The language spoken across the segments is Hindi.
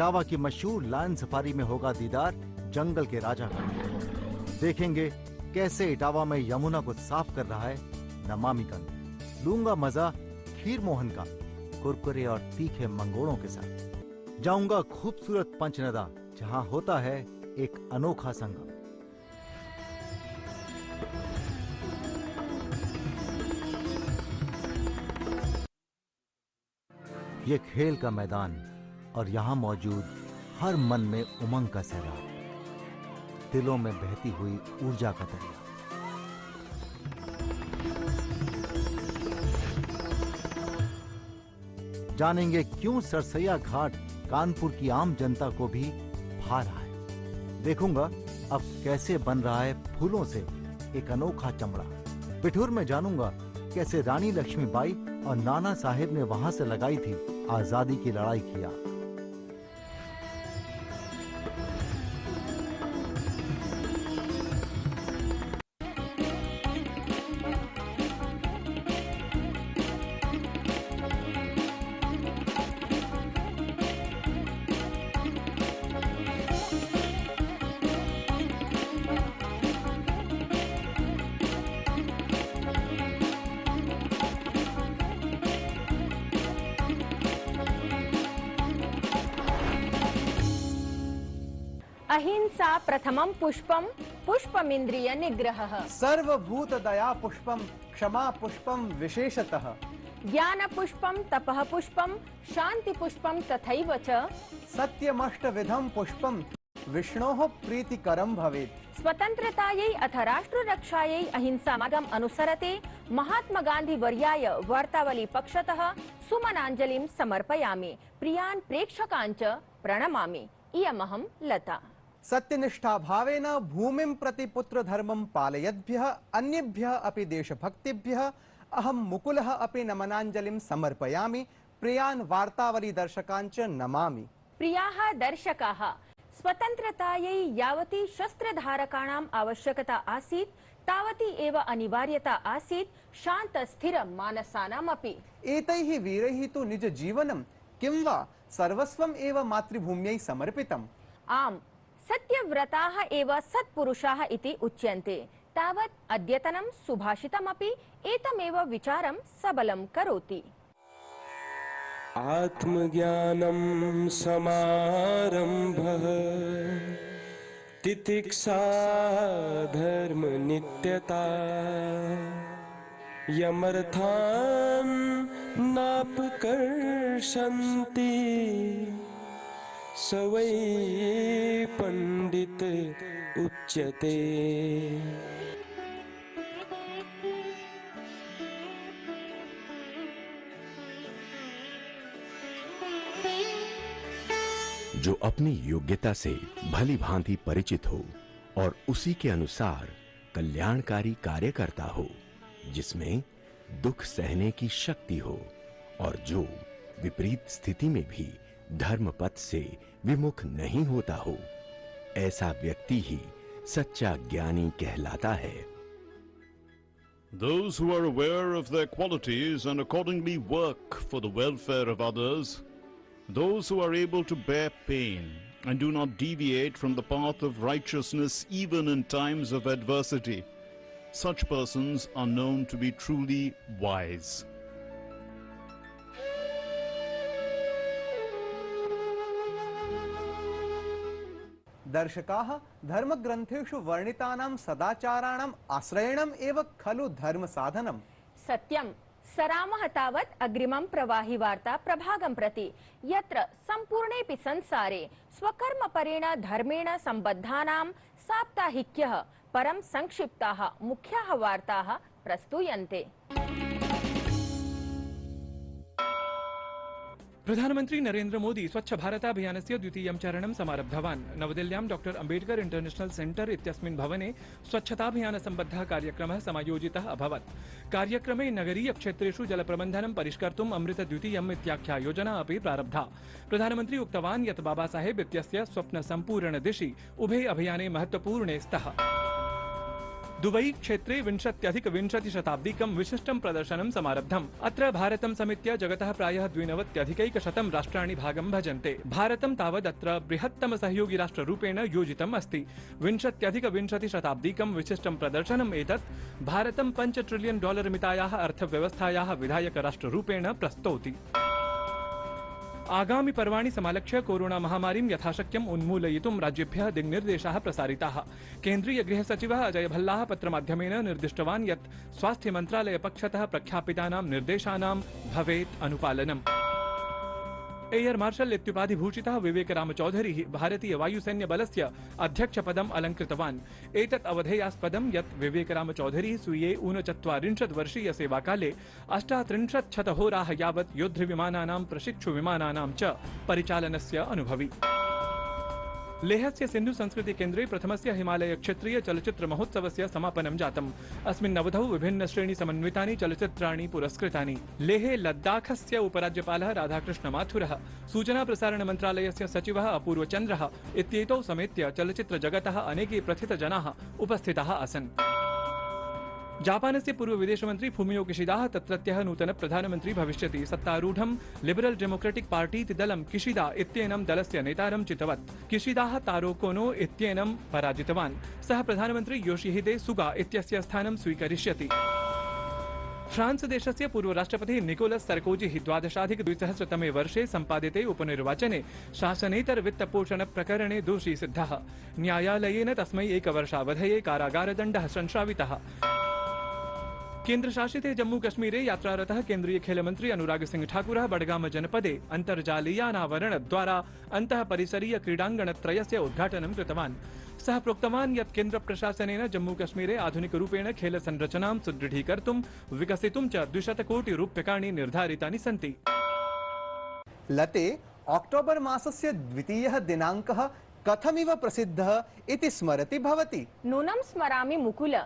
इटावा की मशहूर लायन सफारी में होगा दीदार जंगल के राजा का। देखेंगे कैसे इटावा में यमुना को साफ कर रहा है नमामि गंगा। लूंगा मजा खीर मोहन का कुरकुरे और तीखे मंगोड़ों के साथ। जाऊंगा खूबसूरत पंचनदा जहां होता है एक अनोखा संगम। ये खेल का मैदान और यहां मौजूद हर मन में उमंग का सैलाब, दिलों में बहती हुई ऊर्जा का दरिया। जानेंगे क्यों सरसैया घाट कानपुर की आम जनता को भी भा रहा है। देखूंगा अब कैसे बन रहा है फूलों से एक अनोखा चमड़ा। बिठूर में जानूंगा कैसे रानी लक्ष्मीबाई और नाना साहेब ने वहां से लगाई थी आजादी की लड़ाई की आग। अहिंसा प्रथमं पुष्पम पुष्पमिंद्रिय निग्रहः। सर्वभूत दया पुष्पम क्षमा पुष्पम विशेषतः। ज्ञान पुष्पम तपः पुष्पम शांति पुष्पम तथैव च। सत्यमष्ट विधम पुष्पम विष्णोः प्रीतिकरं भवेत्। स्वतंत्रतायै अथ राष्ट्र रक्षायै अहिंसा मार्गम् अनुसरते महात्मा गांधी वर्याय वार्तावली पक्षतः सुमनांजलिं समर्पयामि। प्रियान् प्रेक्षकान् च प्रणमामि। इयमहं लता। सत्यनिष्ठा भावेन भूमिं प्रति पुत्र धर्मं पालयद्भ्यः अन्येभ्यः अपि देशभक्तिभ्यः अहं मुकुलः अपि नमनांजलिं समर्पयामि। प्रियान् वार्तावली दर्शकान् च नमामि। प्रियाः दर्शकाः, स्वतंत्रतायै यावती शस्त्रधारकाणाम् आवश्यकता आसीत् तावती एव अनिवार्यता आसीत् शांत स्थिर मानसानामपि। एतैः वीरैः तु निज जीवनं किं वा सर्वस्वम् एव मातृभूम्यै समर्पितम्। आम्, सत्यव्रताः एव सत्पुरुषाः इति उच्यन्ते। तावत् अद्यतनं सुभाषितमपि एतमेव विचारं सबलं करोति। आत्मज्ञानं समारम्भः तितिक्षा धर्मनित्यता यमर्थान् नापकर्षन्ति स वै पंडित उच्यते। जो अपनी योग्यता से भली भांति परिचित हो और उसी के अनुसार कल्याणकारी कार्य करता हो, जिसमें दुख सहने की शक्ति हो और जो विपरीत स्थिति में भी धर्म पथ से विमुख नहीं होता हो, ऐसा व्यक्ति ही सच्चा ज्ञानी कहलाता है। Those who are aware of their qualities and accordingly work for the welfare of others, those who are able to bear pain and do not deviate from the path of righteousness even in times of adversity, such persons are known to be truly wise. दर्शकाः, धर्मग्रन्थेषु वर्णितानां सदाचाराणाम् आश्रयणम् एव खलु धर्म साधनम्। सत्यं। सरामः तावत् अग्रिमं प्रवाहि वार्ता प्रभागं प्रति, यत्र सम्पूर्णेऽपि संसारे स्वकर्मपरेण धर्मेण सम्बद्धानां साप्ताहिक्यः परं संक्षिप्ताः मुख्याः वार्ताः प्रस्तूयन्ते। प्रधानमंत्री नरेंद्र मोदी स्वच्छ भारत अभियानस्य द्वितीयं चरणं समारब्धवान्। नवदिल्ल्यां डॉक्टर अम्बेडकर इंटरनेशनल सेंटर इत्यस्मिन् भवने स्वच्छताभियान सम्बद्धः कार्यक्रमः समायोजितः अभवत्। कार्यक्रमे नगरीय क्षेत्रेषु जलप्रबन्धनं परिष्कर्तुम् अमृत द्वितीयम् इत्याख्या योजना अपि प्रारब्धा। प्रधानमंत्री उक्तवान् यत् बाबा साहेब इत्यस्य स्वप्न सम्पूर्ण दिशि उभे अभियाने महत्वपूर्णे स्तः। दुबई क्षेत्रे 20-20 विशिष्टं प्रदर्शनं समारब्धम्। अत्र भारतं समेत्य जगतः प्रायः 92 राष्ट्राणि भागं भजन्ते। भारतं तावदत्र बृहत्तम सहयोगी राष्ट्ररूपेण योजितम् अस्ति। 20-20 विशिष्टं प्रदर्शनम् एतत् भारतं $5 ट्रिलियन मितायाः अर्थव्यवस्थायाः विधायक राष्ट्ररूपेण प्रस्तौति। आगामि पर्वाणि समालक्ष्य कोरोना महामारीं यथाशक्यम् उन्मूलयितुं राज्येभ्यः दिग्निर्देशाः प्रसारिताः। केन्द्रीय गृह सचिवः अजय भल्लाः पत्रमाध्यमेन निर्दिष्टवान् यत् स्वास्थ्य मन्त्रालय पक्षतः प्रख्यापितानां निर्देशानां भवेत् अनुपालनम्। एयर मार्शल इत्युपाधिभूषितः विवेक राम चौधरी भारतीय वायुसैन्य बलस्य अध्यक्षपदम् अलङ्कृतवान्। एतत् अवधेयास्पदं यत् विवेक राम चौधरी स्वीये 39 वर्षीय सेवाकाले 38 शतहोराः यावत् योद्धविमानानां प्रशिक्षु विमानानां च परिचालनस्य अनुभवी। लेहस्य सिन्धु संस्कृति केन्द्रे प्रथमस्य हिमालय क्षेत्रीय चलच्चित्र महोत्सवस्य समापनं जातम्। अस्मिन् अवधौ विभिन्न श्रेणी समन्वितानि चलच्चित्राणि पुरस्कृतानि। लेहे लद्दाखस्य उपराज्यपालः राधाकृष्ण माथुरः, सूचना प्रसारण मन्त्रालयस्य सचिवः अपूर्व चन्द्रः इत्येतौ समेत्य चलच्चित्र जगतः अनेके प्रथितजनाः उपस्थिताः आसन्। जापानस्य पूर्व विदेशमन्त्री फुमियो किशिदा तत्रत्यः नूतन प्रधानमन्त्री भविष्यति। सत्तारूढं लिबरल डेमोक्रेटिक पार्टी इति दलं किशिदा इत्येनं दलस्य नेतारं चितवत्। किशिदा तारो कोनो इत्येनं पराजितवान्। सः प्रधानमन्त्री योशिहिदे सुगा इत्यस्य स्थानं स्वीकरिष्यति। फ्रांस देशस्य पूर्व राष्ट्रपतिः निकोलस सर्कोजी 2012 वर्षे सम्पादिते उपनिर्वाचने शासनेतर वित्तपोषण प्रकरणे दोषी सिद्धः। न्यायालयेन तस्मै 1 वर्षावधये कारागारदण्डः संश्रावितः। केन्द्रशासिते जम्मू कश्मीरे यात्रारतः केन्द्रीय खेलमन्त्री अनुराग सिंह ठाकुरः बडगाम जनपदे अन्तर्जालीयानावरणद्वारा अन्तः परिसरीय क्रीडाङ्गणत्रयस्य उद्घाटनं कृतवान्। सः प्रोक्तवान् यत् केन्द्रप्रशासनेन जम्मू कश्मीरे आधुनिकरूपेण खेलसंरचनां सुदृढीकर्तुं विकसितुं च 200 कोटि रूप्यकाणि निर्धारितानि सन्ति। लते अक्टोबर मासस्य 2 दिनाङ्कः कथमिव प्रसिद्धः इति स्मरति भवति? नूनं स्मरामि मुकुल।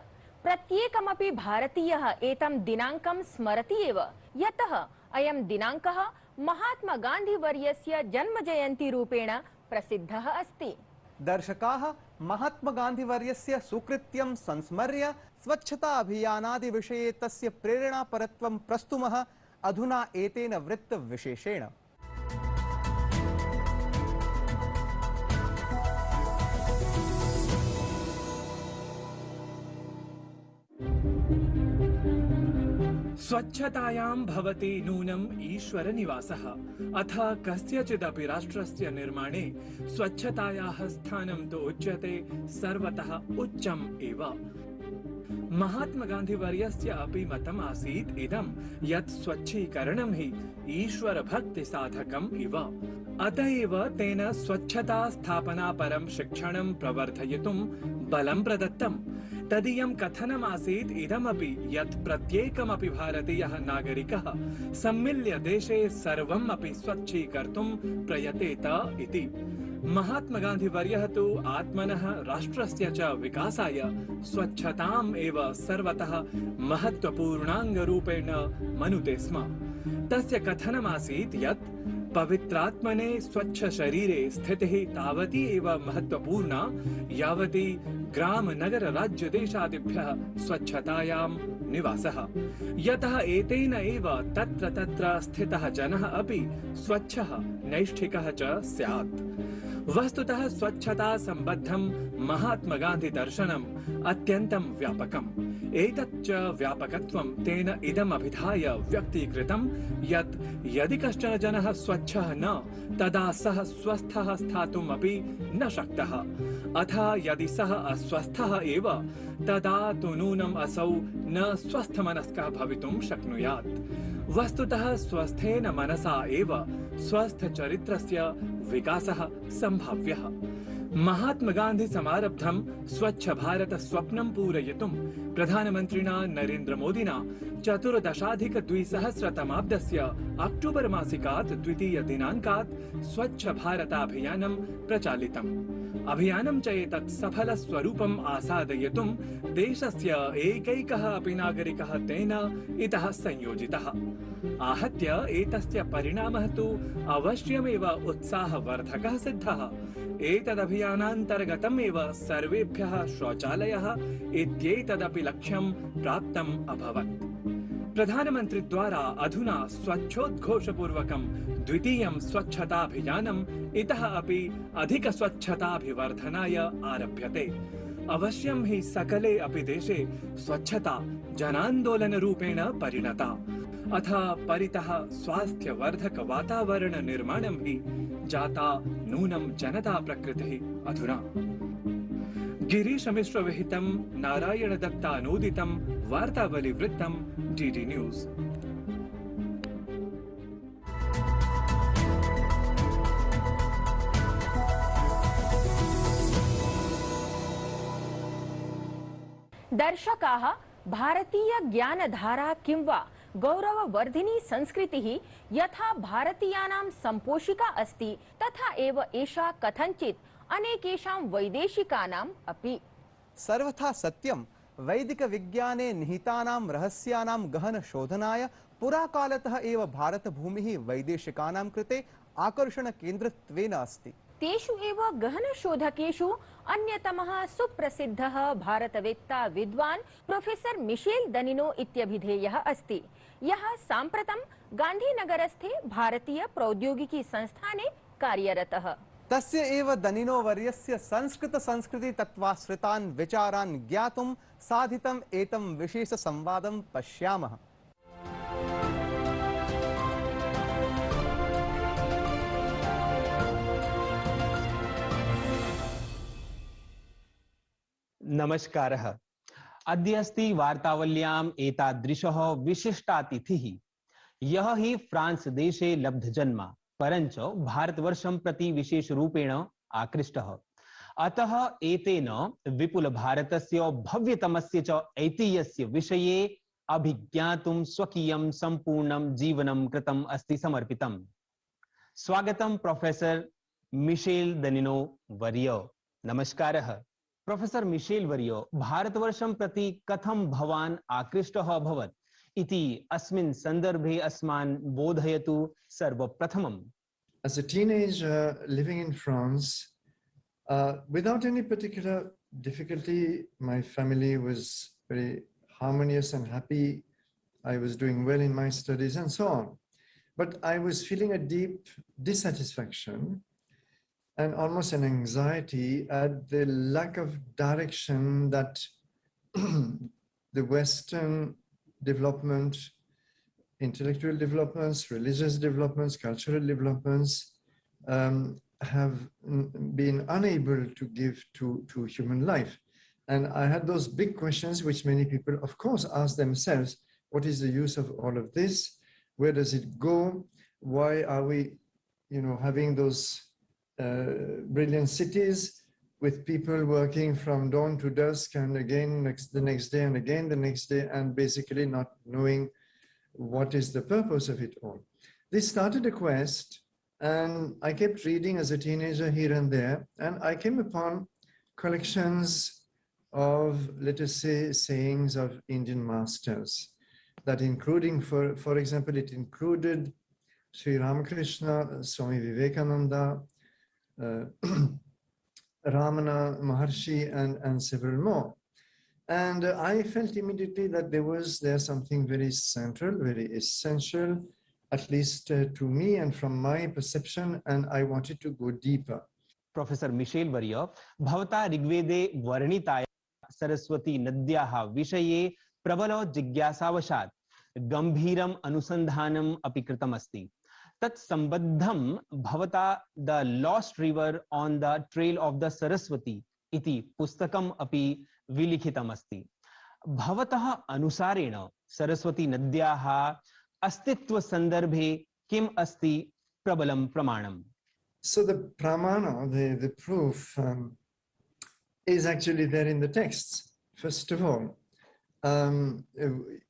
प्रत्येकमपि भारतीयः एतं दिनाङ्कं स्मरति एव, यतः अयं दिनाङ्कः महात्मा गान्धी वर्यस्य जन्मजयन्ती रूपेण प्रसिद्धः अस्ति। दर्शकाः महात्मा गान्धी वर्यस्य सुकृत्यं संस्मर्य स्वच्छता अभियानादि विषये तस्य प्रेरणापरत्वं प्रस्तुमः अधुना एतेन वृत्तविशेषेण। स्वच्छतायां भवति नूनम् ईश्वर निवासः। अथ कस्यचिदपि राष्ट्रस्य निर्माणे स्वच्छतायाः स्थानं तु उच्यते सर्वतः उच्चम् एव। महात्मा गान्धी वर्यस्य अपि मतम् आसीत् इदं यत् स्वच्छीकरणं हि ईश्वर भक्ति साधकम् इव। अतएव तेन स्वच्छता स्थापना परं शिक्षणं प्रवर्धयितुं बलं प्रदत्तम्। तदीयं कथनमासीत् इदमपि यत् प्रत्येकमपि भारतीयः नागरिकः सम्मिल्य देशे सर्वम् अपि स्वच्छीकर्तुं प्रयतेत इति। महात्मा गान्धी वर्यः तु आत्मनः राष्ट्रस्य च विकासाय स्वच्छताम् एव सर्वतः महत्त्वपूर्णाङ्गरूपेण मनुते स्म। तस्य कथनमासीत् यत् पवित्रात्मने स्वच्छ शरीरे स्थितिः तावती एव महत्त्वपूर्णा यावती ग्राम नगर राज्य देशादिभ्यः स्वच्छतायां निवासः। यतः एतेन एव तत्र तत्र स्थितः जनः अपि स्वच्छः नैष्ठिकः च स्यात्। वस्तुतः स्वच्छता संबद्धं महात्मा गान्धी दर्शनम् अत्यन्तं व्यापकम्। एतच्च व्यापकत्वं तेन इदम् अभिधाय व्यक्तीकृतं यत् यदि कश्चन जनः स्वच्छः न तदा सः स्वस्थः स्थातुम् अपि न शक्तः। अथ यदि सः अस्वस्थः एव तदा तु नूनम् असौ न स्वस्थमनस्कः भवितुं शक्नुयात्। वस्तुतः स्वस्थेन मनसा एव स्वस्थ चरित्रस्य विकासः सम्भाव्यः। महात्मा गान्धी समारब्धं स्वच्छ भारत स्वप्नं पूरयितुं प्रधानमन्त्रिणा नरेन्द्र मोदिना 14-2000 अक्टोबर मासिकात् 2 दिनाङ्कात् स्वच्छ भारताभियानं प्रचालितम्। अभियानं च एतत् सफलस्वरूपम् आसादयितुं देशस्य एकैकः अपि नागरिकः तेन इतः संयोजितः। आहत्य एतस्य परिणामः तु अवश्यमेव उत्साहवर्धकः सिद्धः। एतदभियानान्तर्गतमेव सर्वेभ्यः शौचालयः इत्येतदपि लक्ष्यं प्राप्तम् अभवत्। प्रधानमन्त्री द्वारा अधुना स्वच्छोद्घोषपूर्वकं द्वितीयं स्वच्छताभियानम् इतः अपि अधिकस्वच्छताभिवर्धनाय आरभ्यते। अवश्यं हि सकले अपि देशे स्वच्छता जनान्दोलनरूपेण परिणता। अथ परितः स्वास्थ्यवर्धक वातावरण निर्माणं हि जाता नूनं जनता प्रकृतिः अधुना। गिरीश मिश्र विहितं नारायण दत्तानूदितं वार्तावलिवृत्तं डीडी न्यूज़। दर्शकाः, भारतीय ज्ञानधारा किं वा गौरववर्धिनी संस्कृतिः यथा भारतीयानां सम्पोषिका अस्ति, तथा एव एषा कथञ्चित् अनेकेषां वैदेशिकानाम् अपि। सर्वथा सत्यं, वैदिक विज्ञाने निहितानां रहस्यानां गहन शोधनाय पुराकालतः एव भारतभूमिः वैदेशिकानां कृते आकर्षणकेन्द्रत्वेन अस्ति। तेषु एव गहनशोधकेषु अन्यतमः सुप्रसिद्धः भारतवेत्ता विद्वान् प्रोफेसर मिशेल दनिनो इत्यभिधेयः अस्ति, यः साम्प्रतं गान्धीनगरस्थे भारतीय प्रौद्योगिकी संस्थाने कार्यरतः। तस्य एव दनिनो वर्यस्य संस्कृति तत्त्वाश्रितान् विचारान् ज्ञातुं साधितम् एतं विशेष संवादं पश्यामः। नमस्कारः। अद्य अस्ति वार्तावल्याम् एतादृशः विशिष्टातिथिः, यः हि फ्रांस देशे लब्धजन्मा, परञ्च भारतवर्षं प्रति विशेषरूपेण आकृष्टः। अतः एतेन विपुल भारतस्य भव्यतमस्य च ऐतिह्यस्य विषये अभिज्ञातुं स्वकीयं सम्पूर्णं जीवनं कृतम् अस्ति समर्पितम्। स्वागतं प्रोफेसर मिशेल दनिनो वर्य। नमस्कारः। प्रोफेसर मिशेल वर्य, भारतवर्षं प्रति कथं भवान् आकृष्टः अभवत् इति अस्मिन् सन्दर्भे अस्मान् बोधयतु सर्वप्रथमम्। As a teenager living in France, without any particular difficulty, my family was very harmonious and happy. I was doing well in my studies and so on. But I was feeling a deep dissatisfaction and almost an anxiety at the lack of direction that the Western development, intellectual developments, religious developments, cultural developments have been unable to give to human life. And I had those big questions which many people, of course, ask themselves: what is the use of all of this? Where does it go? Why are we, having those brilliant cities with people working from dawn to dusk and again the next day and again the next day, and basically not knowing what is the purpose of it all? This started a quest, and I kept reading as a teenager here and there, and I came upon collections of, let us say, sayings of Indian masters that including, for example, it included Sri Ramakrishna, Swami Vivekananda, Ramana Maharshi, and several more. And I felt immediately that there's something very central, very essential, at least to me and from my perception, and I wanted to go deeper. Professor Michel Varya, भवता ऋग्वेदे वर्णिताया सरस्वती नद्याः विषये प्रबल जिज्ञासावशात् गंभीरम् अनुसन्धानम् अपि कृतम् अस्ति। तत्सम्बद्धं भवता the lost river on the trail of the Saraswati इति पुस्तकम् अपि विलिखितम् अस्ति। भवतः अनुसारेण सरस्वती नद्याः अस्तित्व संदर्भे किम् अस्ति प्रबलं प्रमाणम्? So the pramana, the proof, is actually there in the texts. First of all,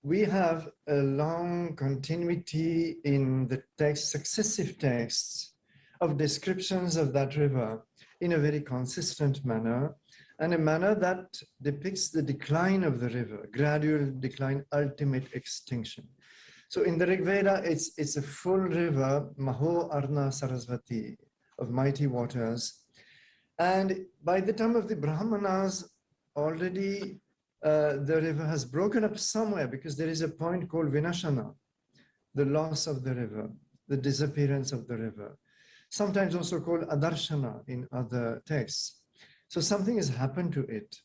we have a long continuity in the text, successive texts of descriptions of that river in a very consistent manner, and a manner that depicts the decline of the river, gradual decline, ultimate extinction. So in the Rig Veda, it's a full river, Maho Arna Sarasvati, of mighty waters. And by the time of the Brahmanas, already the river has broken up somewhere, because there is a point called Vinashana, the loss of the river, the disappearance of the river, sometimes also called Adarshana in other texts. So something has happened to it.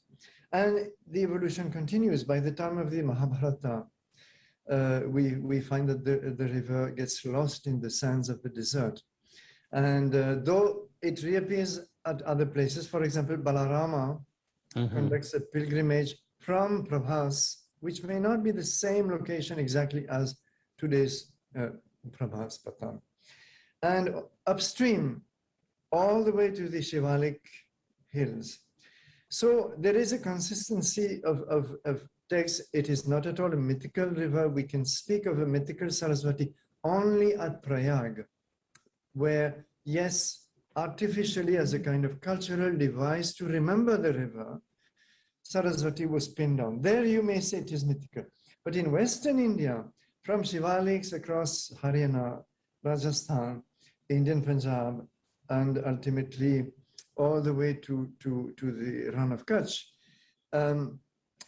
And the evolution continues. By the time of the Mahabharata, we find that the river gets lost in the sands of the desert. And though it reappears at other places, for example, Balarama conducts a pilgrimage from Prabhas, which may not be the same location exactly as today's Prabhas Patan. And upstream, all the way to the Shivalik hills. So there is a consistency of text. It is not at all a mythical river. We can speak of a mythical Saraswati only at Prayag, where, yes, artificially, as a kind of cultural device to remember the river, Saraswati was pinned down. There you may say it is mythical. But in Western India, from Shivaliks across Haryana, Rajasthan, Indian Punjab, and ultimately all the way to the Rann of Kutch,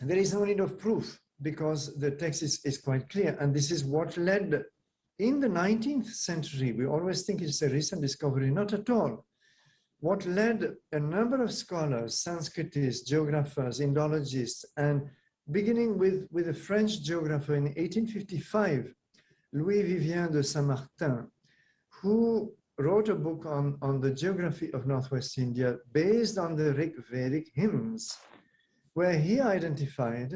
there is no need of proof, because the text is quite clear. And this is what led in the 19th century. We always think it's a recent discovery, not at all. What led a number of scholars, Sanskritists, geographers, Indologists, and beginning with a French geographer in 1855, Louis Vivien de Saint-Martin, who wrote a book on the geography of Northwest India based on the Rig Vedic hymns, where he identified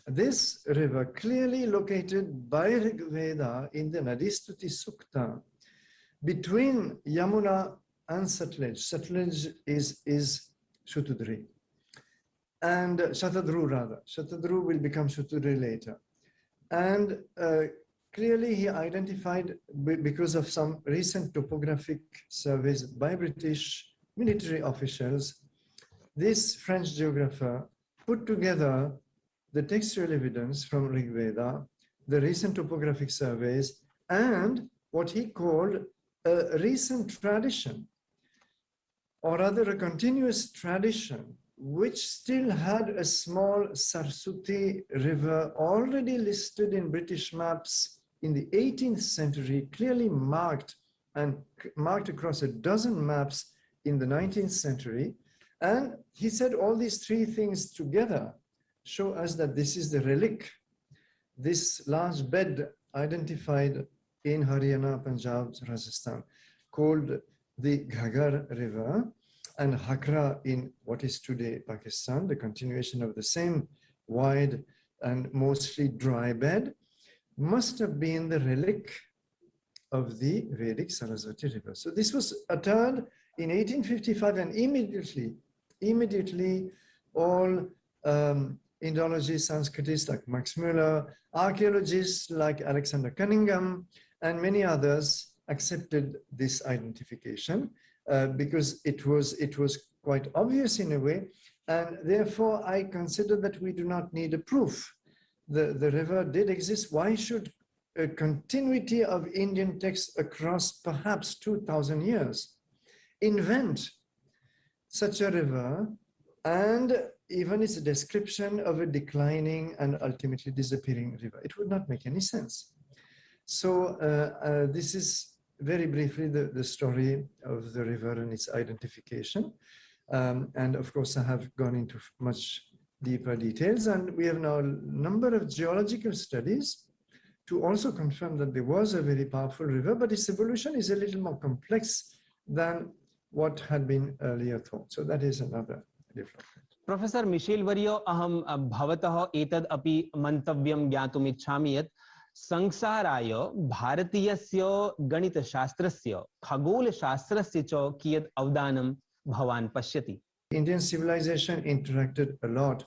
this river clearly located by Rig Veda in the Nadistuti Sukta between Yamuna and Sutlej. Sutlej is Shatudri. And Shatadru rather. Shatadru will become Shatudri later. And clearly he identified, because of some recent topographic surveys by British military officials, this French geographer put together the textual evidence from Rig Veda, the recent topographic surveys, and what he called a recent tradition, or rather a continuous tradition, which still had a small Saraswati river already listed in British maps in the 18th century, clearly marked across a dozen maps in the 19th century. And he said all these three things together show us that this is the relic, this large bed identified in Haryana, Punjab, Rajasthan, called the Ghaggar River, and Hakra in what is today Pakistan, the continuation of the same wide and mostly dry bed, must have been the relic of the Vedic Saraswati River. So this was uttered in 1855, and immediately all Indologists, Sanskritists like Max Muller, archaeologists like Alexander Cunningham, and many others accepted this identification because it was quite obvious in a way. And therefore, I consider that we do not need a proof. The river did exist. Why should a continuity of Indian texts across perhaps 2,000 years invent such a river and even its description of a declining and ultimately disappearing river? It would not make any sense. So this is very briefly the story of the river and its identification. And of course, I have gone into much deeper details, and we have now a number of geological studies to also confirm that there was a very powerful river, but its evolution is a little more complex than what had been earlier thought. So that is another development. Professor Michel वर्य, अहं भवतः एतद् अपि मन्तव्यं ज्ञातुम् इच्छामि यत् संसाराय भारतीयस्य गणितशास्त्रस्य खगोलशास्त्रस्य च कियत् अवदानं भवान् पश्यति? Indian civilization interacted a lot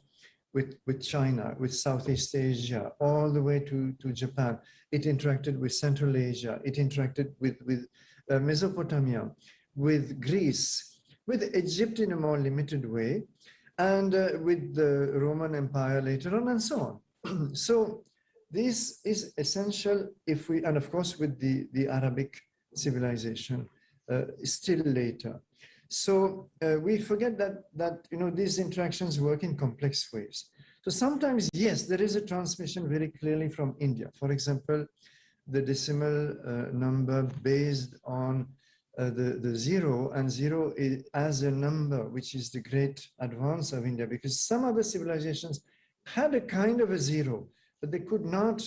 with China, with Southeast Asia, all the way to Japan. It interacted with Central Asia. It interacted with Mesopotamia, with Greece, with Egypt in a more limited way, and with the Roman Empire later on, and so on. So This is essential if we, and of course with the Arabic civilization still later. So we forget that these interactions work in complex ways. So sometimes, yes, there is a transmission very clearly from India. For example, the decimal number based on the zero, and zero as a number, which is the great advance of India, because some other civilizations had a kind of a zero, but they could not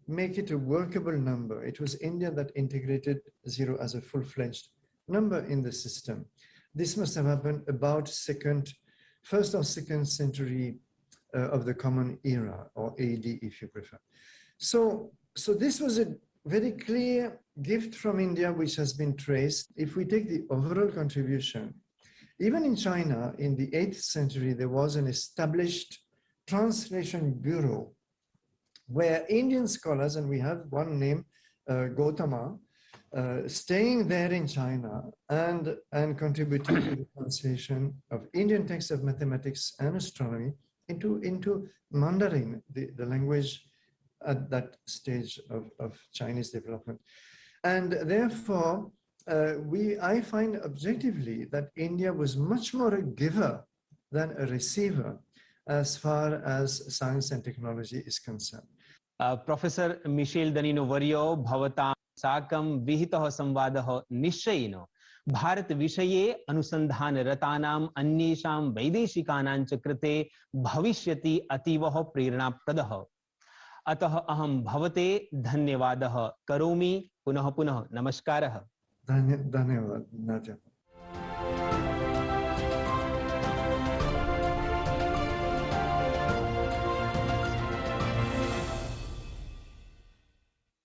make it a workable number. It was India that integrated zero as a full-fledged number in the system. This must have happened about first or second century of the Common Era, or AD if you prefer. So this was a very clear gift from India which has been traced. If we take the overall contribution, even in China in the 8th century, there was an established translation bureau where Indian scholars, and we have one named Gautama, staying there in China and contributing to the translation of Indian texts of mathematics and astronomy into Mandarin, the language at that stage of Chinese development. And therefore, I find objectively that India was much more a giver than a receiver as far as science and technology is concerned. Professor Michel Danino Varyo Bhavatam साकं विहितः संवादः निश्चयेन भारत विषये अनुसंधान रतानाम् अन्येषां वैदेशिकानां च कृते भविष्यति अतीवः प्रेरणाप्रदः। अतः अहं भवते धन्यवादः करोमि पुनः पुनः। नमस्कारः। धन्यवाद।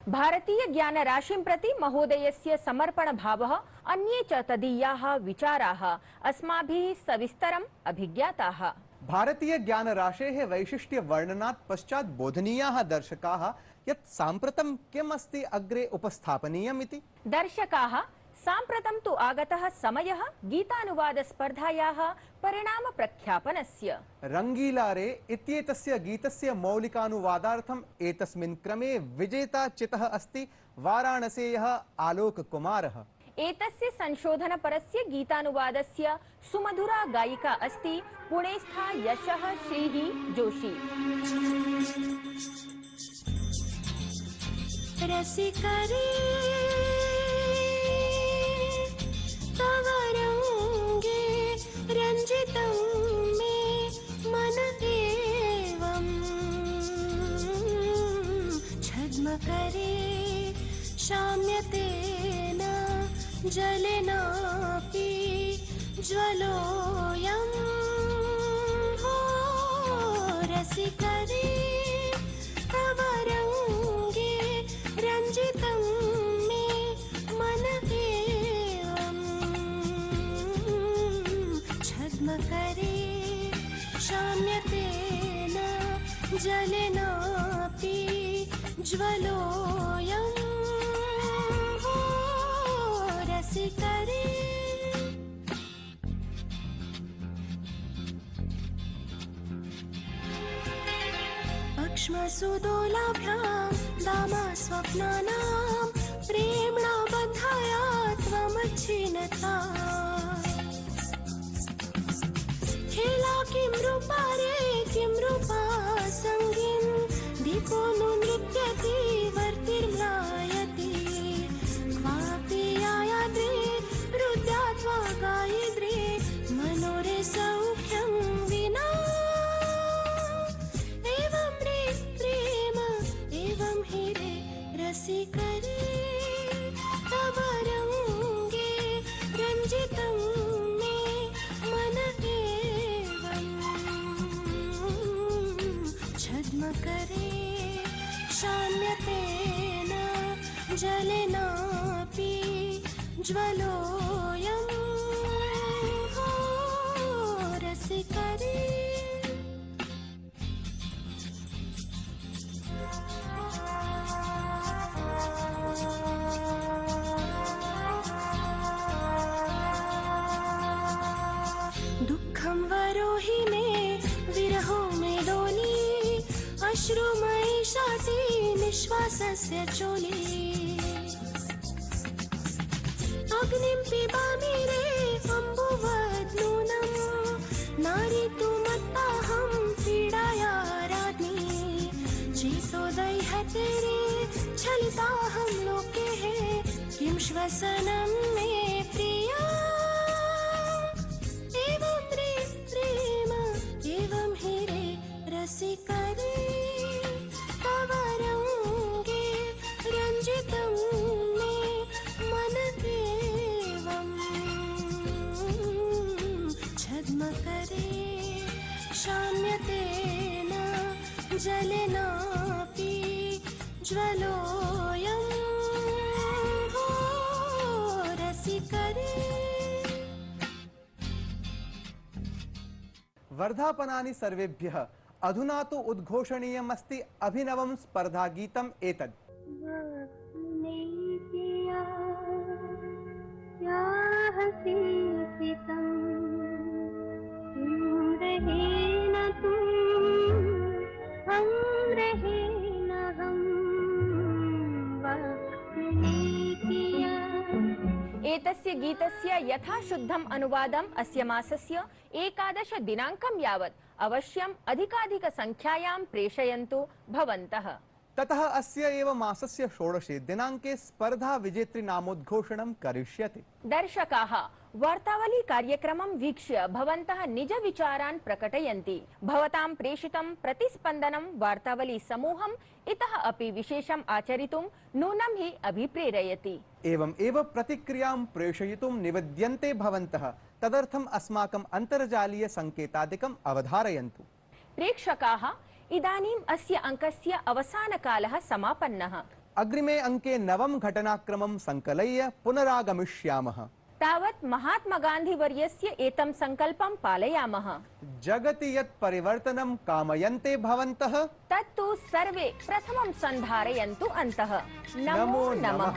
भारतीय ज्ञान राशिं प्रति महोदयस्य समर्पण भावः अन्ये च तदीयाः विचाराः अस्माभिः सविस्तरम् अभिज्ञाताः। भारतीय ज्ञान राशेः वैशिष्ट्य वर्णनात् पश्चात् बोधनीयाः दर्शकाः यत् साम्प्रतं किम् अस्ति अग्रे उपस्थापनीयम् इति। दर्शकाः साम्प्रतं तु आगतः समयः गीतानुवाद स्पर्धायाः परिणाम प्रख्यापनस्य। रंगीला रे इत्येतस्य गीतस्य मौलिकानुवादार्थम् एतस्मिन् क्रमे विजेता चितः अस्ति वाराणसेयः आलोक कुमारः। एतस्य संशोधनपरस्य गीतानुवादस्य सुमधुरा गायिका अस्ति पुणेस्था यशः श्रीः जोशी। रसिकरे तव रंगे रंजितं मे मन एवं छद्मकरे शाम्यते न जलेनापि ज्वलोऽयं हो रसिकरे तव रंगे रंजितं मे मन छद्मकरे शाम्यते न जलेनापि ज्वलोऽयं हो रसिकरे। पक्ष्मसुदोलाभ्यां दामा स्वप्नानां प्रेम्णा बद्धाया त्वमच्छिन्नता। खेला किं रूपा रे किं रूपा संगीन दीपो नु नृत्यति वर्तिर्म्लायति क्वापि यायाद्रे रुद्यात्वा गायद्रे मनोरे सौख्यं विना एवं रे प्रेम एवं हि रे रसिकरे तव रंगे रंजितं मे मन छद्मकरे शाम्यते न जलेनापि ज्वलोऽयं हो रसिकरे। दुःखं वरोहि मे विरहो मे लोली अश्रुमयी शाटी विश्वासस्य चोली अग्निं पिबामि रे अम्बुवत् नूनं नारी तु मत्ताहं पीडाया राज्ञी चेतोदयते रे छलिताहं लोके किं श्वसनं मे प्रिया एवं रे प्रेम एवं हि रे रसिकरे तव रङ्गे रञ्जितं मे मनदेवं छद्मकरे शाम्यतेन जलेनापि ज्वलोऽयं हो रसिकरे। वर्धापनानि सर्वेभ्यः। अधुना तु उद्घोषणीयमस्ति अभिनवं स्पर्धागीतम् एतत्। एतस्य गीतस्य यथाशुद्धम् अनुवादम् अस्य मासस्य 11 दिनाङ्कं यावत् अवश्यम् अधिकाधिकसङ्ख्यायां प्रेषयन्तु भवन्तः। ततः अस्य एव मासस्य 16 दिनाङ्के स्पर्धा विजेतृ नामोद्घोषणं करिष्यते। दर्शकाः वार्तावली कार्यक्रमं वीक्ष्य भवन्तः निज विचारान् प्रकटयन्ति। भवतां प्रेषितं प्रतिस्पन्दनं वार्तावली समूहम् इतः अपि विशेषम् आचरितुं नूनं हि अभिप्रेरयति। एवम् एव प्रतिक्रियां प्रेषयितुं निवेद्यन्ते भवन्तः। तदर्थम् अस्माकम् अन्तर्जालीय सङ्केतादिकम् अवधारयन्तु। प्रेक्षकाः इदानीम् अस्य अङ्कस्य अवसानकालः समापन्नः। अग्रिमे अङ्के नवं घटनाक्रमं सङ्कलय्य पुनरागमिष्यामः। तावत् महात्मा गान्धी वर्यस्य एतं सङ्कल्पं पालयामः। जगति यत् परिवर्तनं कामयन्ते भवन्तः तत्तु सर्वे प्रथमं सन्धारयन्तु अन्तः। नमो नमः।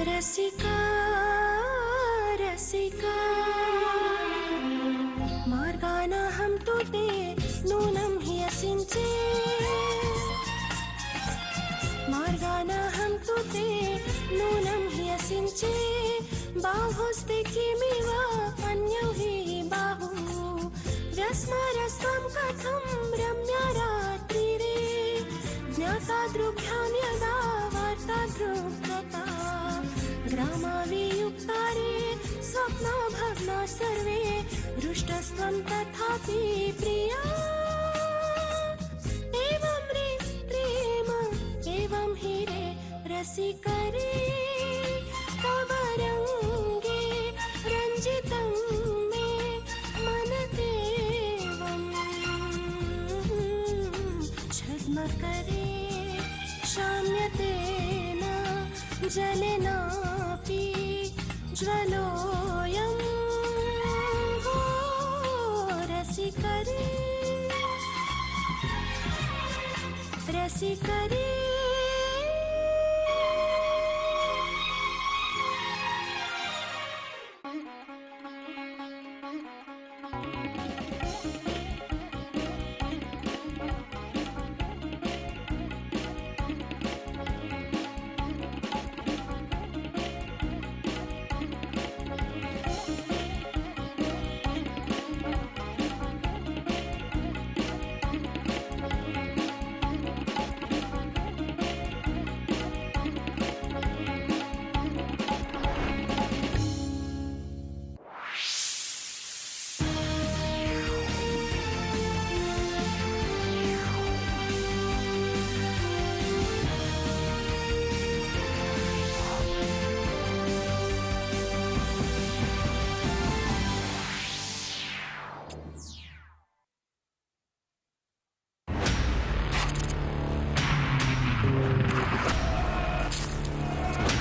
रसिका रसिका मार्गानाहं तु ते नूनं हि असिञ्चे मार्गानाहं तु ते नूनं हि असिञ्चे बाहुस्ते किमिव अन्यौ हि बाहु व्यस्मरस्त्वं कथं रम्या रात्रिरे ज्ञाता दृग्भ्यां यदा वार्ता दृग्गता ग्रामावियुक्ता रे स्वप्ना भग्ना सर्वे रुष्टस्त्वं तथापि प्रिया एवं रे प्रेम एवं हि रे रसिकरे तव रङ्गे रञ्जितं मे मनदेवं छद्मकरे शाम्यतेन जलेनापि ज्वलोऽयं हो रसिकरे रसिकरे।